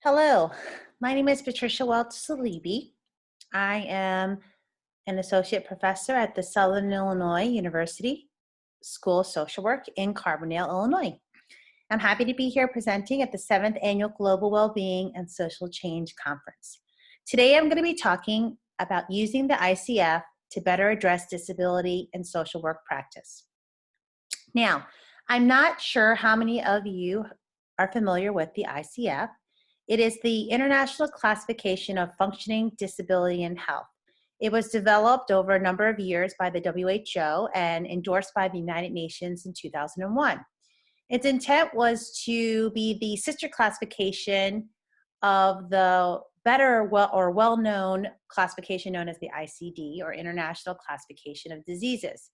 Hello, my name is Patricia Saleeby. I am an associate professor at the Southern Illinois University School of Social Work in Carbondale, Illinois. I'm happy to be here presenting at the 7th Annual Global Wellbeing and Social Change Conference. Today I'm going to be talking about using the ICF to better address disability and social work practice. Now, I'm not sure how many of you are familiar with the ICF. It is the International Classification of Functioning Disability and Health. It was developed over a number of years by the WHO and endorsed by the United Nations in 2001. Its intent was to be the sister classification of the better well-known classification known as the ICD, or International Classification of Diseases.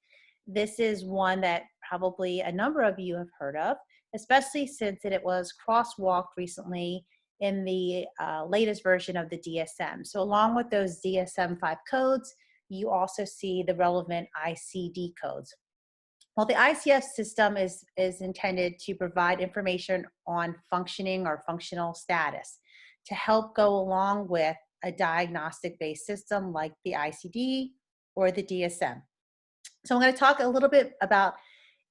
This is one that probably a number of you have heard of, especially since it was crosswalked recently in the latest version of the DSM. So along with those DSM-5 codes, you also see the relevant ICD codes. Well, the ICF system is intended to provide information on functioning or functional status to help go along with a diagnostic-based system like the ICD or the DSM. So I'm going to talk a little bit about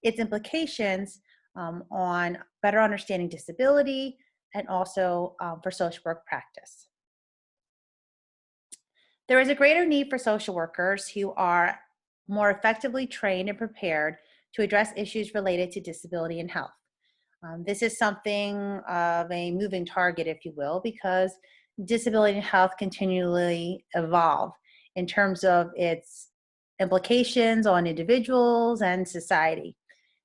its implications on better understanding disability and also for social work practice. There is a greater need for social workers who are more effectively trained and prepared to address issues related to disability and health. This is something of a moving target, if you will, because disability and health continually evolve in terms of its implications on individuals and society.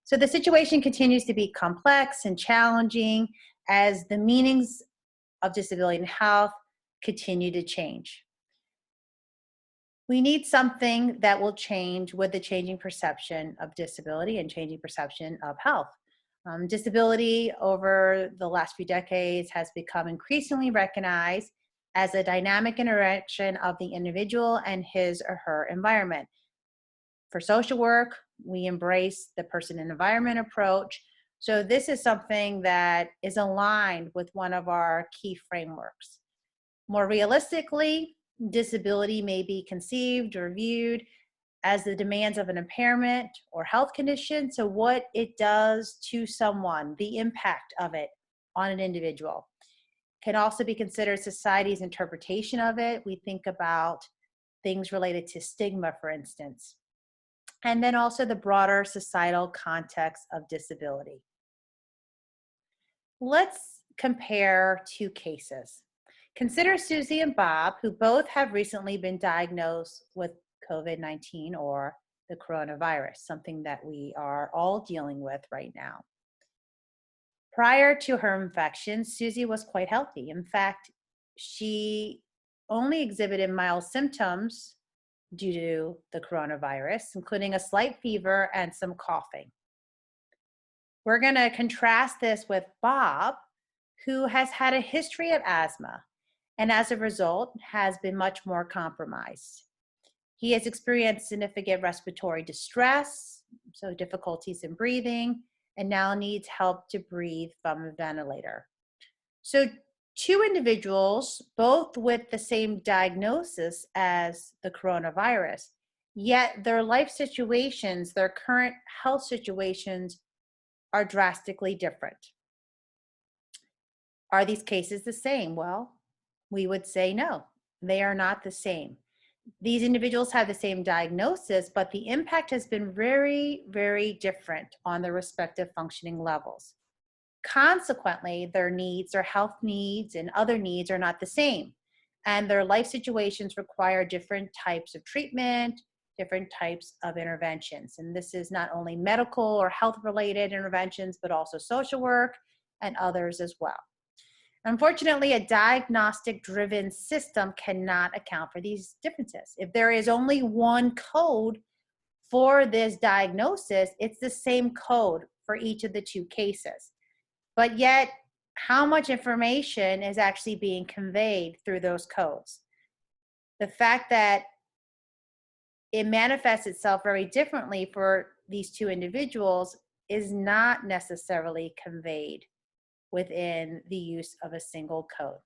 So the situation continues to be complex and challenging as the meanings of disability and health continue to change. We need something that will change with the changing perception of disability and changing perception of health. Disability over the last few decades has become increasingly recognized as a dynamic interaction of the individual and his or her environment. For social work, we embrace the person and environment approach. So this is something that is aligned with one of our key frameworks. More realistically, disability may be conceived or viewed as the demands of an impairment or health condition. So what it does to someone, the impact of it on an individual, can also be considered society's interpretation of it. We think about things related to stigma, for instance, and then also the broader societal context of disability. Let's compare two cases. Consider Susie and Bob, who both have recently been diagnosed with COVID-19 or the coronavirus, something that we are all dealing with right now. Prior to her infection, Susie was quite healthy. In fact, she only exhibited mild symptoms due to the coronavirus, including a slight fever and some coughing. We're going to contrast this with Bob, who has had a history of asthma and as a result has been much more compromised. He has experienced significant respiratory distress, so difficulties in breathing, and now needs help to breathe from a ventilator. So two individuals, both with the same diagnosis as the coronavirus, yet their life situations, their current health situations are drastically different. Are these cases the same? Well, we would say no, they are not the same. These individuals have the same diagnosis, but the impact has been very, very different on their respective functioning levels. Consequently, their needs, their health needs, and other needs are not the same. And their life situations require different types of treatment, different types of interventions. And this is not only medical or health-related interventions, but also social work and others as well. Unfortunately, a diagnostic-driven system cannot account for these differences. If there is only one code for this diagnosis, it's the same code for each of the two cases. But yet, how much information is actually being conveyed through those codes? The fact that it manifests itself very differently for these two individuals is not necessarily conveyed within the use of a single code.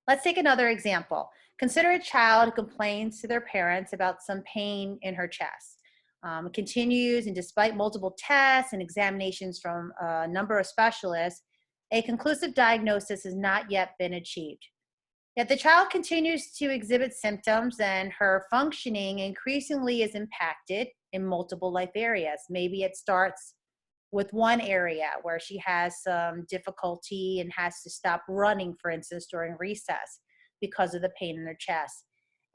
Let's take another example. Consider a child who complains to their parents about some pain in her chest. It continues, and despite multiple tests and examinations from a number of specialists, a conclusive diagnosis has not yet been achieved. Yet the child continues to exhibit symptoms, and her functioning increasingly is impacted in multiple life areas. Maybe it starts with one area where she has some difficulty and has to stop running, for instance, during recess because of the pain in her chest.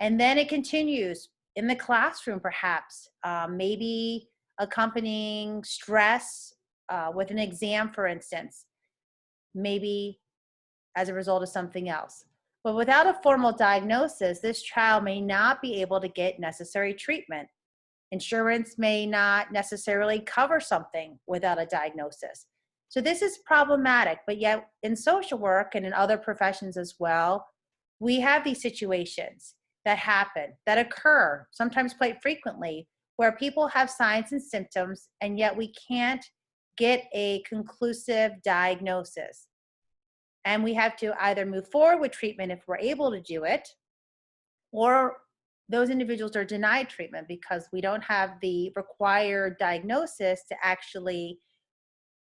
And then it continues in the classroom, perhaps, maybe accompanying stress with an exam, for instance, maybe as a result of something else. But without a formal diagnosis, this child may not be able to get necessary treatment. Insurance may not necessarily cover something without a diagnosis. So this is problematic, but yet in social work and in other professions as well, we have these situations that happen, that occur, sometimes quite frequently, where people have signs and symptoms, and yet we can't get a conclusive diagnosis. And we have to either move forward with treatment if we're able to do it, or those individuals are denied treatment because we don't have the required diagnosis to actually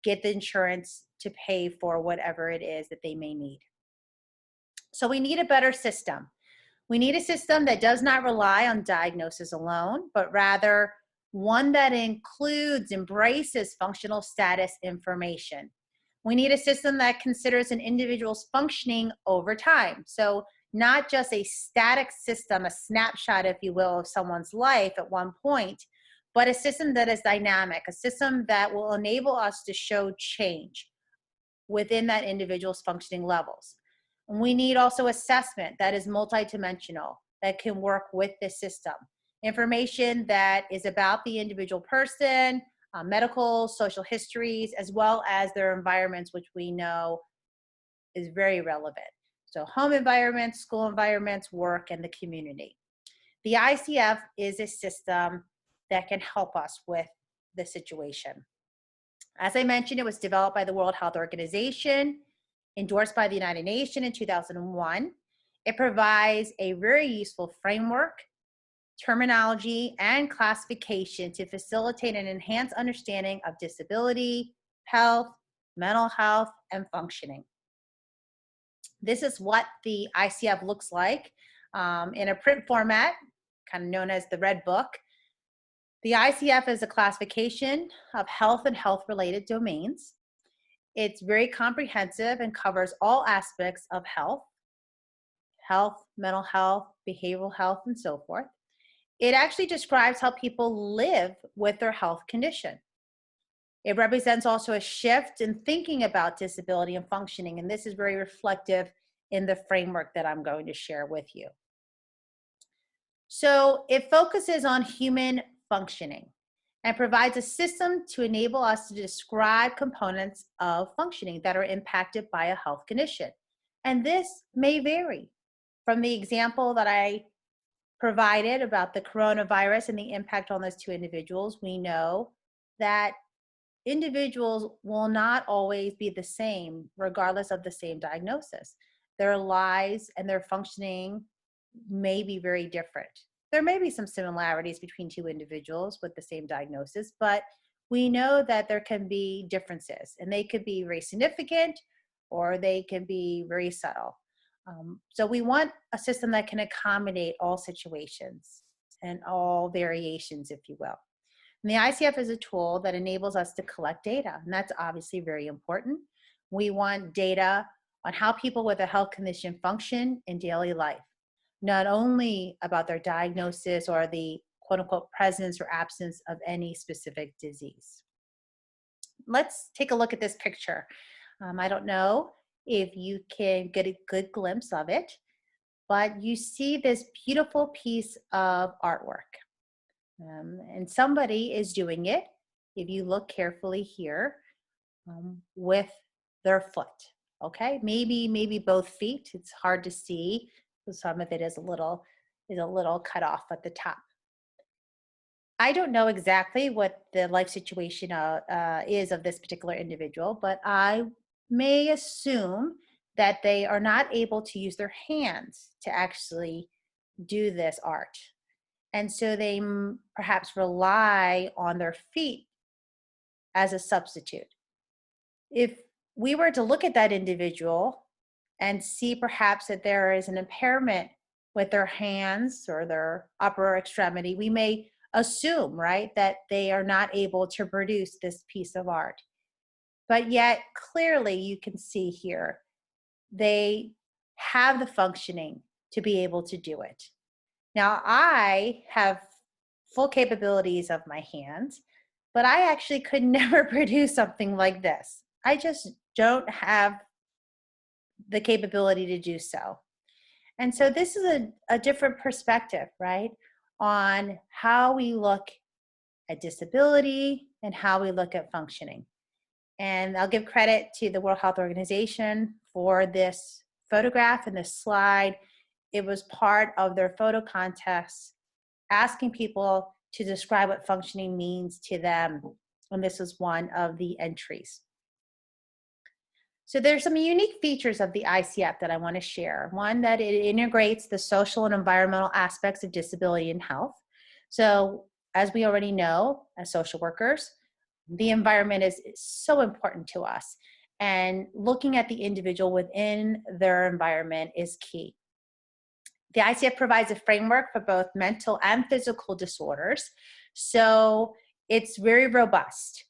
get the insurance to pay for whatever it is that they may need. So we need a better system. We need a system that does not rely on diagnosis alone, but rather one that embraces functional status information. We need a system that considers an individual's functioning over time. So not just a static system, a snapshot, if you will, of someone's life at one point, but a system that is dynamic, a system that will enable us to show change within that individual's functioning levels. And we need also assessment that is multidimensional, that can work with this system. Information that is about the individual person, medical, social histories, as well as their environments, which we know is very relevant. So home environments, school environments, work, and the community. The ICF is a system that can help us with the situation. As I mentioned, it was developed by the World Health Organization, endorsed by the United Nations in 2001. It provides a very useful framework, terminology, and classification to facilitate and enhance understanding of disability, health, mental health, and functioning. This is what the ICF looks like in a print format, kind of known as the Red Book. The ICF is a classification of health and health-related domains. It's very comprehensive and covers all aspects of health, mental health, behavioral health, and so forth. It actually describes how people live with their health condition. It represents also a shift in thinking about disability and functioning, and this is very reflective in the framework that I'm going to share with you. So it focuses on human functioning and provides a system to enable us to describe components of functioning that are impacted by a health condition. And this may vary. From the example that I provided about the coronavirus and the impact on those two individuals, we know that individuals will not always be the same regardless of the same diagnosis. Their lives and their functioning may be very different. There may be some similarities between two individuals with the same diagnosis, but we know that there can be differences, and they could be very significant or they can be very subtle. So we want a system that can accommodate all situations and all variations, if you will. And the ICF is a tool that enables us to collect data, and that's obviously very important. We want data on how people with a health condition function in daily life, not only about their diagnosis or the quote unquote presence or absence of any specific disease. Let's take a look at this picture. I don't know if you can get a good glimpse of it, but you see this beautiful piece of artwork. And somebody is doing it, if you look carefully here, with their foot, okay? Maybe both feet. It's hard to see. Some of it is a little cut off at the top. I don't know exactly what the life situation is of this particular individual, but I may assume that they are not able to use their hands to actually do this art. And so they perhaps rely on their feet as a substitute. If we were to look at that individual and see perhaps that there is an impairment with their hands or their upper extremity, we may assume, right, that they are not able to produce this piece of art. But yet, clearly, you can see here, they have the functioning to be able to do it. Now, I have full capabilities of my hands, but I actually could never produce something like this. I just don't have the capability to do so. And so this is a different perspective, right, on how we look at disability and how we look at functioning. And I'll give credit to the World Health Organization for this photograph and this slide. It was part of their photo contest, asking people to describe what functioning means to them. And this is one of the entries. So there's some unique features of the ICF that I want to share. One, that it integrates the social and environmental aspects of disability and health. So as we already know, as social workers, the environment is so important to us. And looking at the individual within their environment is key. The ICF provides a framework for both mental and physical disorders. So it's very robust.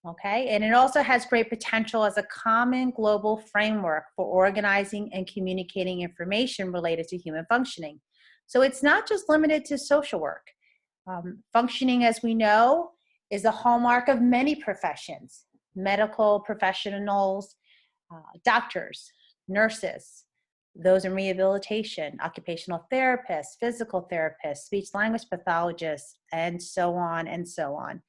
Okay, and it also has great potential as a common global framework for organizing and communicating information related to human functioning. So it's not just limited to social work. Functioning, as we know, is a hallmark of many professions: medical professionals, doctors, nurses, those in rehabilitation, occupational therapists, physical therapists, speech language pathologists, and so on and so on.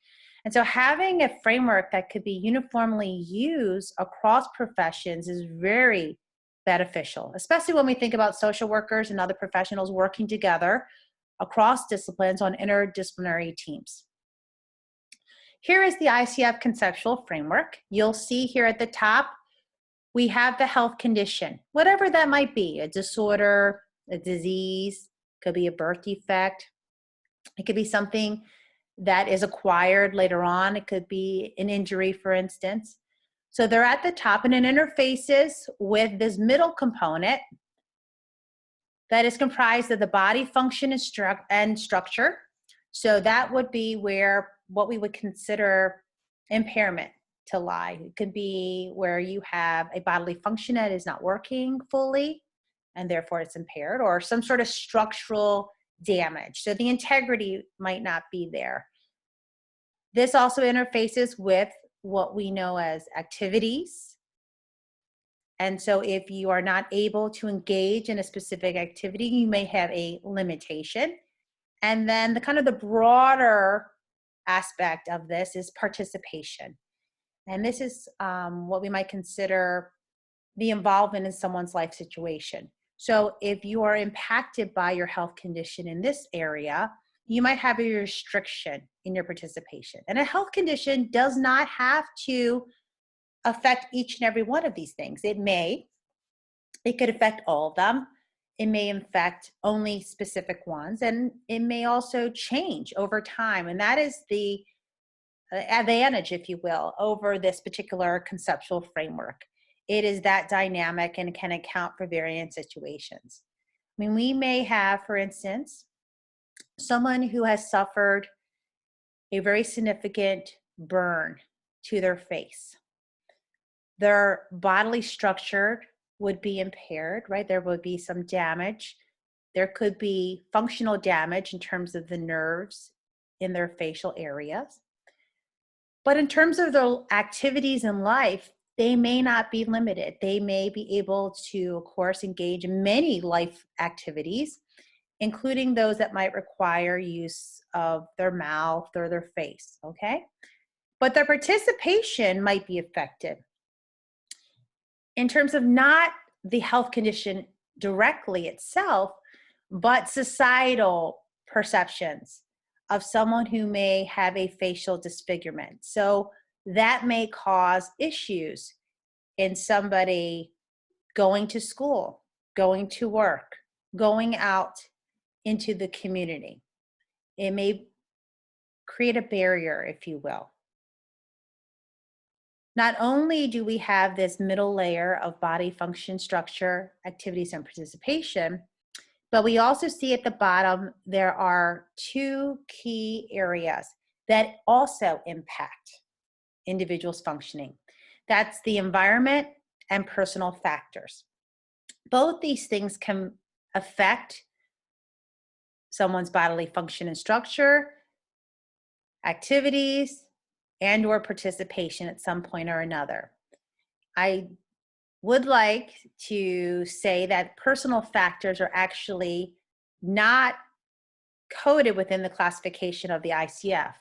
And so having a framework that could be uniformly used across professions is very beneficial, especially when we think about social workers and other professionals working together across disciplines on interdisciplinary teams. Here is the ICF conceptual framework. You'll see here at the top, we have the health condition, whatever that might be: a disorder, a disease, could be a birth defect. It could be something that is acquired later on. It could be an injury, for instance. So they're at the top, and it interfaces with this middle component that is comprised of the body function and structure. So that would be where what we would consider impairment to lie. It could be where you have a bodily function that is not working fully, and therefore it's impaired, or some sort of structural damage. So the integrity might not be there. This also interfaces with what we know as activities. And so if you are not able to engage in a specific activity, you may have a limitation. And then the kind of the broader aspect of this is participation. And this is what we might consider the involvement in someone's life situation. So if you are impacted by your health condition in this area, you might have a restriction in your participation. And a health condition does not have to affect each and every one of these things. It could affect all of them. It may affect only specific ones, and it may also change over time. And that is the advantage, if you will, over this particular conceptual framework. It is that dynamic and can account for varying situations. I mean, we may have, for instance, someone who has suffered a very significant burn to their face. Their bodily structure would be impaired, right? There would be some damage. There could be functional damage in terms of the nerves in their facial areas. But in terms of their activities in life, they may not be limited. They may be able to, of course, engage in many life activities, including those that might require use of their mouth or their face, okay? But their participation might be affected in terms of not the health condition directly itself, but societal perceptions of someone who may have a facial disfigurement. So that may cause issues in somebody going to school, going to work, going out into the community. It may create a barrier, if you will. Not only do we have this middle layer of body function, structure, activities, and participation, but we also see at the bottom there are two key areas that also impact individuals' functioning. That's the environment and personal factors. Both these things can affect someone's bodily function and structure, activities, and or participation at some point or another. I would like to say that personal factors are actually not coded within the classification of the ICF,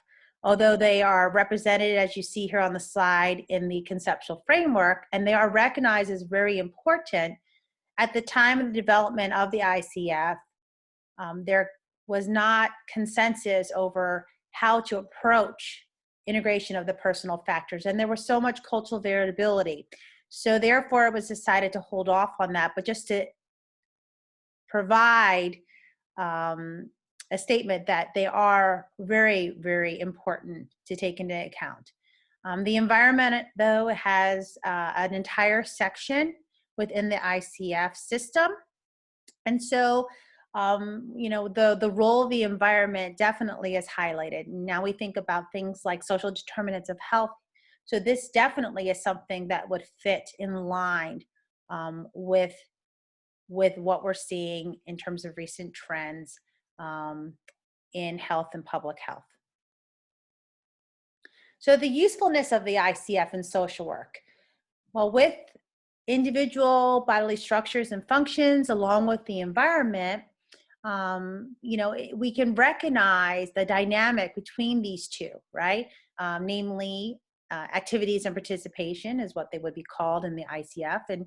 although they are represented, as you see here on the slide, in the conceptual framework, and they are recognized as very important. At the time of the development of the ICF, there was not consensus over how to approach integration of the personal factors, and there was so much cultural variability. So therefore, it was decided to hold off on that, but just to provide a statement that they are very, very important to take into account. The environment, though, has an entire section within the ICF system. And so, the role of the environment definitely is highlighted. Now we think about things like social determinants of health. So this definitely is something that would fit in line with what we're seeing in terms of recent trends in health and public health. So the usefulness of the ICF in social work. Well, with individual bodily structures and functions, along with the environment, we can recognize the dynamic between these two, right? Namely, activities and participation is what they would be called in the ICF. And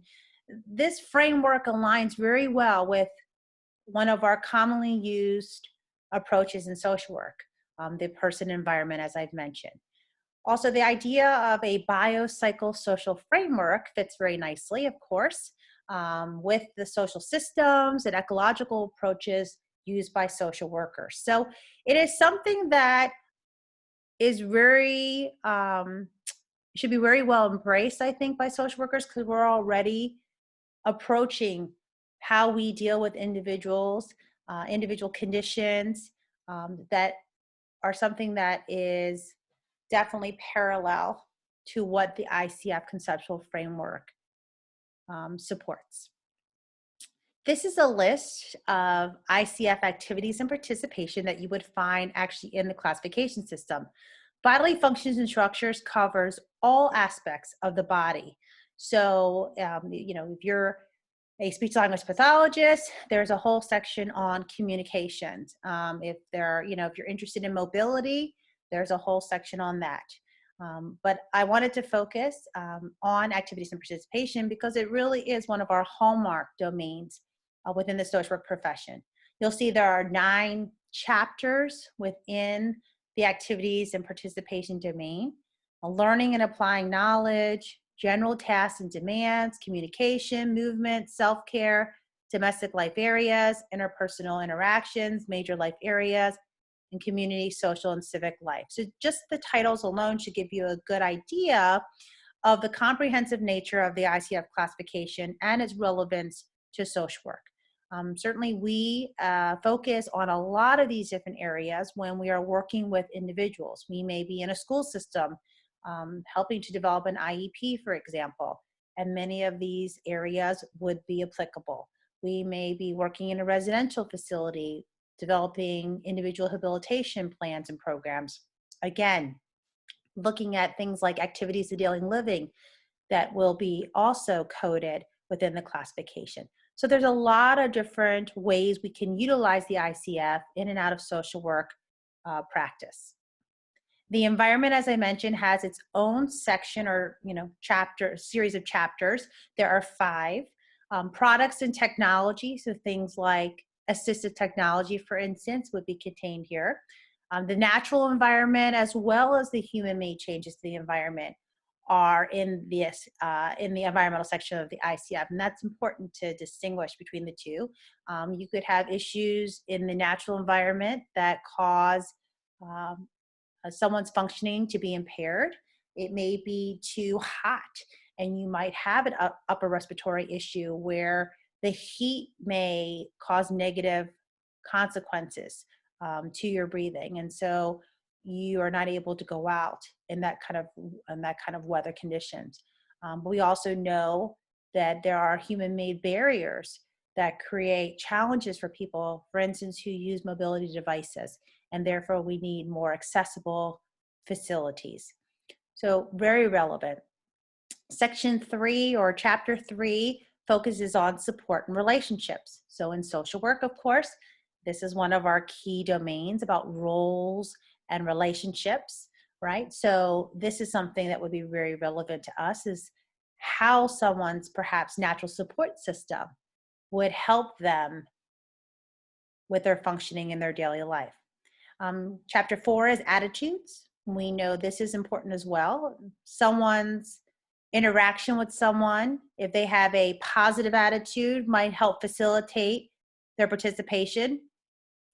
this framework aligns very well with one of our commonly used approaches in social work, the person environment, as I've mentioned. Also, the idea of a biopsychosocial framework fits very nicely, of course, with the social systems and ecological approaches used by social workers. So it is something that is should be very well embraced, I think, by social workers, because we're already approaching how we deal with individuals, individual conditions that are something that is definitely parallel to what the ICF conceptual framework supports. This is a list of ICF activities and participation that you would find actually in the classification system. Bodily functions and structures covers all aspects of the body. So, if you're a speech language pathologist, there's a whole section on communications. If you're interested in mobility, there's a whole section on that. But I wanted to focus on activities and participation because it really is one of our hallmark domains within the social work profession. You'll see there are 9 chapters within the activities and participation domain: learning and applying knowledge, general tasks and demands, communication, movement, self-care, domestic life areas, interpersonal interactions, major life areas, and community, social, and civic life. So just the titles alone should give you a good idea of the comprehensive nature of the ICF classification and its relevance to social work. Certainly we focus on a lot of these different areas when we are working with individuals. We may be in a school system helping to develop an IEP, for example, and many of these areas would be applicable. We may be working in a residential facility, developing individual habilitation plans and programs. Again, looking at things like activities of daily living that will be also coded within the classification. So there's a lot of different ways we can utilize the ICF in and out of social work practice. The environment, as I mentioned, has its own section or series of chapters. There are 5. Products and technology, so things like assistive technology, for instance, would be contained here. The natural environment, as well as the human-made changes to the environment, are in the environmental section of the ICF, and that's important to distinguish between the two. You could have issues in the natural environment that cause um, someone's functioning to be impaired. It may be too hot, and you might have an upper respiratory issue where the heat may cause negative consequences to your breathing, and so you are not able to go out in that kind of weather conditions. But we also know that there are human-made barriers that create challenges for people, for instance, who use mobility devices, and therefore we need more accessible facilities. So very relevant. Section 3 or Chapter 3 focuses on support and relationships. So in social work, of course, this is one of our key domains about roles and relationships, right? So this is something that would be very relevant to us, is how someone's perhaps natural support system would help them with their functioning in their daily life. Chapter 4 is attitudes. We know this is important as well. Someone's interaction with someone, if they have a positive attitude, might help facilitate their participation.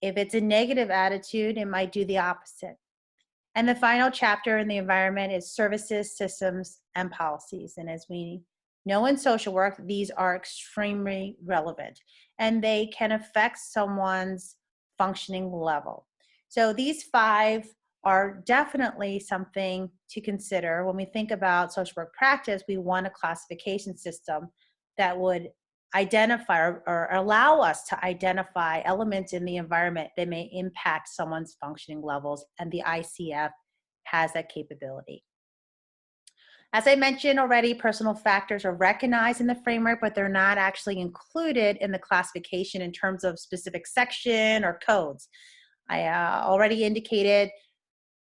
If it's a negative attitude, it might do the opposite. And the final chapter in the environment is services, systems, and policies. And as we know in social work, these are extremely relevant, and they can affect someone's functioning level. So these 5 are definitely something to consider. When we think about social work practice, we want a classification system that would identify or allow us to identify elements in the environment that may impact someone's functioning levels, and the ICF has that capability. As I mentioned already, personal factors are recognized in the framework, but they're not actually included in the classification in terms of specific section or codes. I already indicated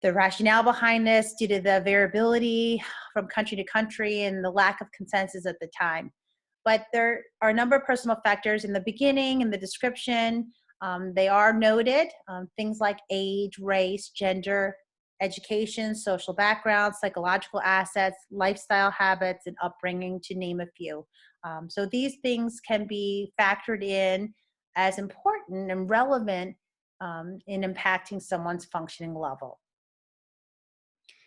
the rationale behind this due to the variability from country to country and the lack of consensus at the time. But there are a number of personal factors in the beginning, in the description. They are noted, things like age, race, gender, education, social background, psychological assets, lifestyle habits, and upbringing, to name a few. So these things can be factored in as important and relevant in impacting someone's functioning level.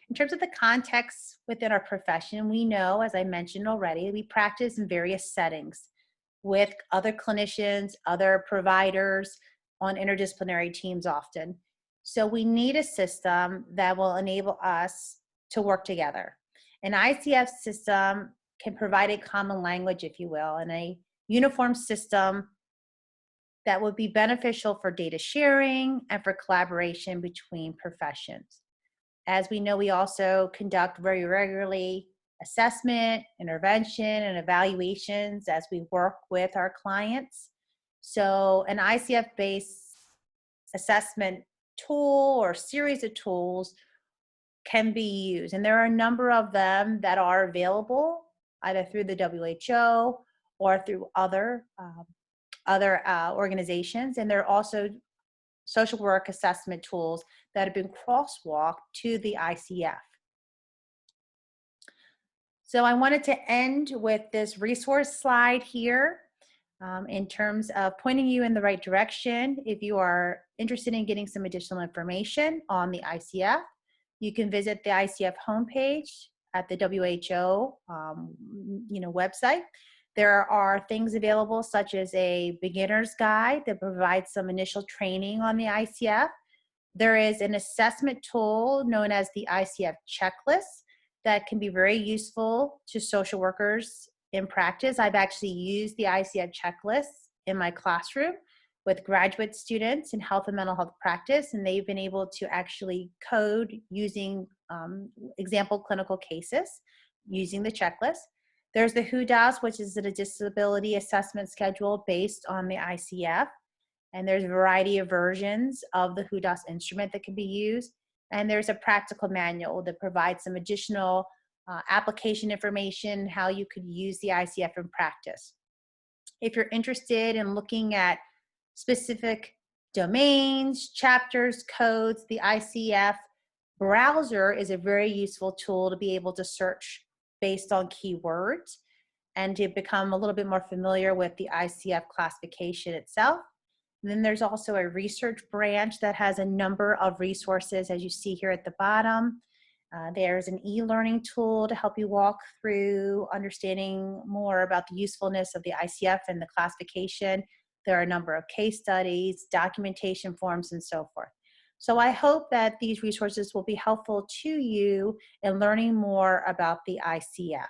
In terms of the context within our profession, we know, as I mentioned already, we practice in various settings with other clinicians, other providers on interdisciplinary teams often. So we need a system that will enable us to work together. An ICF system can provide a common language, if you will, and a uniform system that would be beneficial for data sharing and for collaboration between professions. As we know, we also conduct very regularly assessment, intervention, and evaluations as we work with our clients. So an ICF-based assessment tool or series of tools can be used. And there are a number of them that are available either through the WHO or through other organizations. And there are also social work assessment tools that have been crosswalked to the ICF. So I wanted to end with this resource slide here in terms of pointing you in the right direction. If you are interested in getting some additional information on the ICF, you can visit the ICF homepage at the WHO website. There are things available such as a beginner's guide that provides some initial training on the ICF. There is an assessment tool known as the ICF checklist that can be very useful to social workers in practice. I've actually used the ICF checklist in my classroom with graduate students in health and mental health practice, and they've been able to actually code using example clinical cases using the checklist. There's the HUDAS, which is a disability assessment schedule based on the ICF. And there's a variety of versions of the HUDAS instrument that can be used. And there's a practical manual that provides some additional application information, how you could use the ICF in practice. If you're interested in looking at specific domains, chapters, codes, the ICF browser is a very useful tool to be able to search based on keywords and to become a little bit more familiar with the ICF classification itself. And then there's also a research branch that has a number of resources, as you see here at the bottom. There's an e-learning tool to help you walk through understanding more about the usefulness of the ICF and the classification. There are a number of case studies, documentation forms, and so forth. So I hope that these resources will be helpful to you in learning more about the ICF.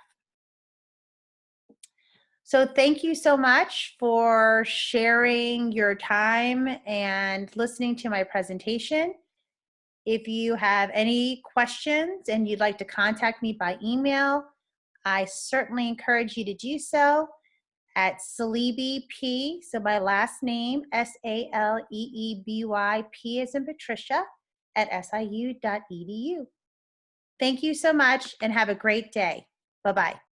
So thank you so much for sharing your time and listening to my presentation. If you have any questions and you'd like to contact me by email, I certainly encourage you to do so at Saleeby P, so my last name, SALEEBY, as in Patricia, at siu.edu. Thank you so much and have a great day. Bye-bye.